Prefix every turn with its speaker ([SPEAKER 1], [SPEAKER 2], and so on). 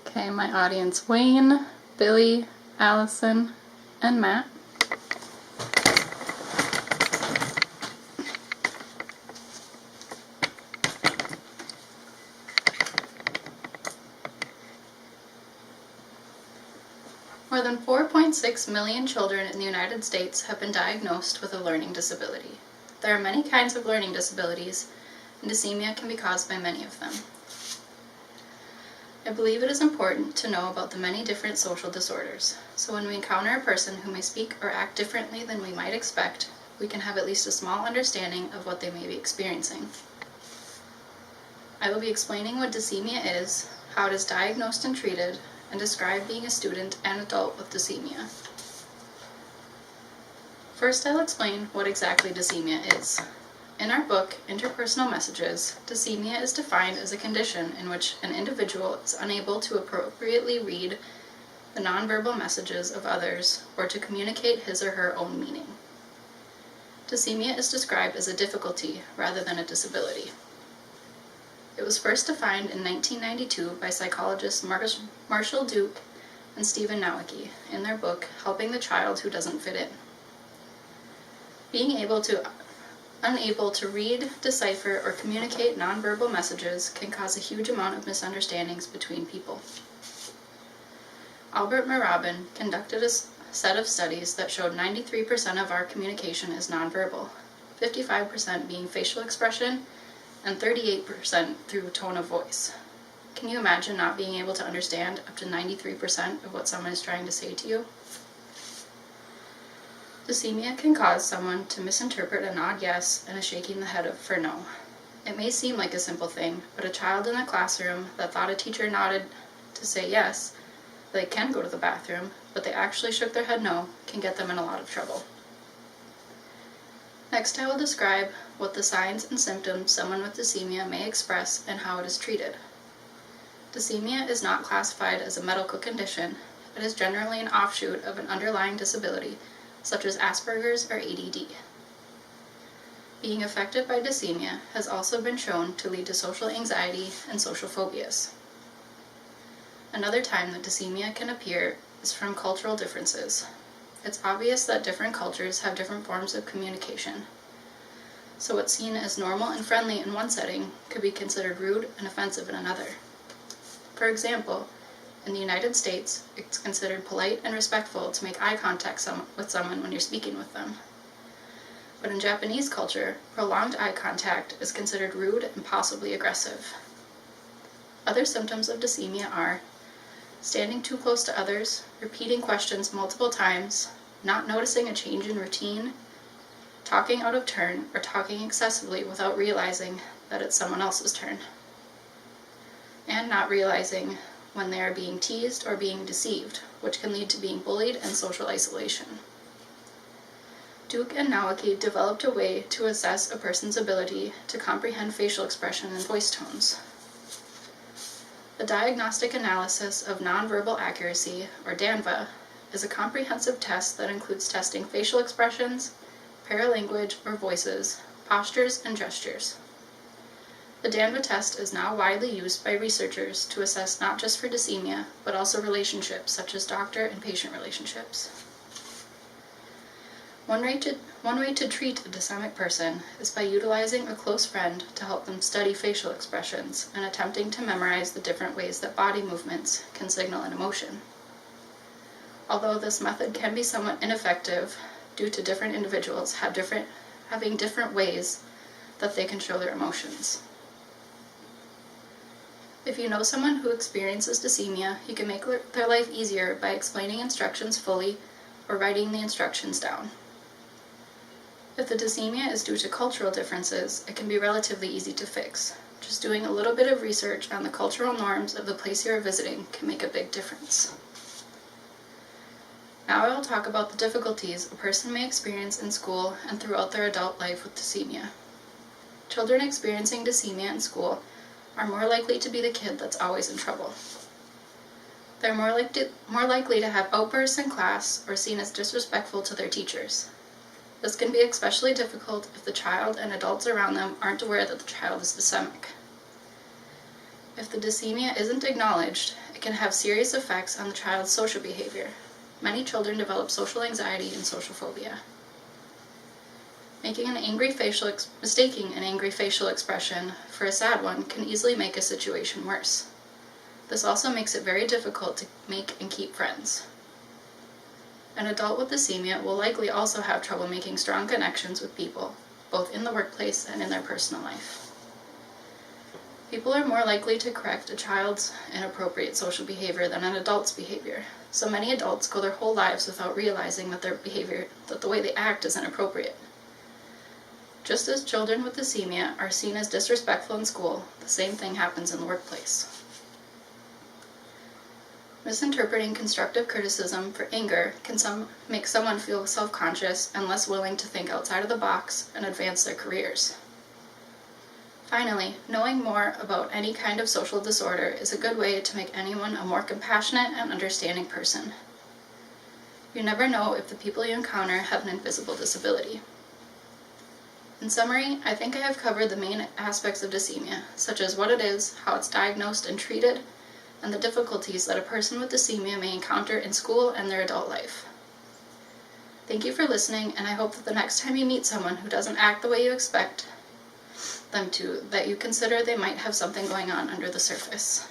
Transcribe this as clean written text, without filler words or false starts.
[SPEAKER 1] Okay, my audience: Wayne, Billy, Allison, and Matt. More than 4.6 million children in the United States have been diagnosed with a learning disability. There are many kinds of learning disabilities, and dyssemia can be caused by many of them. I believe it is important to know about the many different social disorders, so when we encounter a person who may speak or act differently than we might expect, we can have at least a small understanding of what they may be experiencing. I will be explaining what dyssemia is, how it is diagnosed and treated, and describe being a student and adult with dyssemia. First, I'll explain what exactly dyssemia is. In our book, Interpersonal Messages, dyssemia is defined as a condition in which an individual is unable to appropriately read the nonverbal messages of others or to communicate his or her own meaning. Dyssemia is described as a difficulty rather than a disability. It was first defined in 1992 by psychologists Marshall Duke and Stephen Nowicki in their book, Helping the Child Who Doesn't Fit In. Being unable to read, decipher, or communicate nonverbal messages can cause a huge amount of misunderstandings between people. Albert Mirabin conducted a set of studies that showed 93% of our communication is nonverbal, 55% being facial expression, and 38% through tone of voice. Can you imagine not being able to understand up to 93% of what someone is trying to say to you? Dyssemia can cause someone to misinterpret a nod yes and a shaking the head for no. It may seem like a simple thing, but a child in a classroom that thought a teacher nodded to say yes, they can go to the bathroom, but they actually shook their head no, can get them in a lot of trouble. Next, I will describe what the signs and symptoms someone with dyssemia may express and how it is treated. Dyssemia is not classified as a medical condition. It is generally an offshoot of an underlying disability, such as Asperger's or ADD. Being affected by dyssemia has also been shown to lead to social anxiety and social phobias. Another time that dyssemia can appear is from cultural differences. It's obvious that different cultures have different forms of communication. So what's seen as normal and friendly in one setting could be considered rude and offensive in another. For example, in the United States, it's considered polite and respectful to make eye contact with someone when you're speaking with them. But in Japanese culture, prolonged eye contact is considered rude and possibly aggressive. Other symptoms of dyssemia are standing too close to others, repeating questions multiple times, not noticing a change in routine, talking out of turn, or talking excessively without realizing that it's someone else's turn, and not realizing when they are being teased or being deceived, which can lead to being bullied and social isolation. Duke and Nowicki developed a way to assess a person's ability to comprehend facial expression and voice tones. The Diagnostic Analysis of Nonverbal Accuracy, or DANVA, is a comprehensive test that includes testing facial expressions, paralanguage or voices, postures, and gestures. The DANVA test is now widely used by researchers to assess not just for dyssemia, but also relationships such as doctor and patient relationships. One way to treat a dysemic person is by utilizing a close friend to help them study facial expressions and attempting to memorize the different ways that body movements can signal an emotion. Although this method can be somewhat ineffective due to different individuals having different ways that they can show their emotions. If you know someone who experiences dyssemia, you can make their life easier by explaining instructions fully or writing the instructions down. If the dyssemia is due to cultural differences, it can be relatively easy to fix. Just doing a little bit of research on the cultural norms of the place you are visiting can make a big difference. Now I will talk about the difficulties a person may experience in school and throughout their adult life with dyssemia. Children experiencing dyssemia in school are more likely to be the kid that's always in trouble. They're more likely to have outbursts in class or seen as disrespectful to their teachers. This can be especially difficult if the child and adults around them aren't aware that the child is dysemic. If the dyssemia isn't acknowledged, it can have serious effects on the child's social behavior. Many children develop social anxiety and social phobia. Mistaking an angry facial expression for a sad one can easily make a situation worse. This also makes it very difficult to make and keep friends. An adult with dyssemia will likely also have trouble making strong connections with people, both in the workplace and in their personal life. People are more likely to correct a child's inappropriate social behavior than an adult's behavior. So many adults go their whole lives without realizing that the way they act is inappropriate. Just as children with dyssemia are seen as disrespectful in school, the same thing happens in the workplace. Misinterpreting constructive criticism for anger can make someone feel self-conscious and less willing to think outside of the box and advance their careers. Finally, knowing more about any kind of social disorder is a good way to make anyone a more compassionate and understanding person. You never know if the people you encounter have an invisible disability. In summary, I think I have covered the main aspects of dyssemia, such as what it is, how it's diagnosed and treated, and the difficulties that a person with dyssemia may encounter in school and their adult life. Thank you for listening, and I hope that the next time you meet someone who doesn't act the way you expect them to, that you consider they might have something going on under the surface.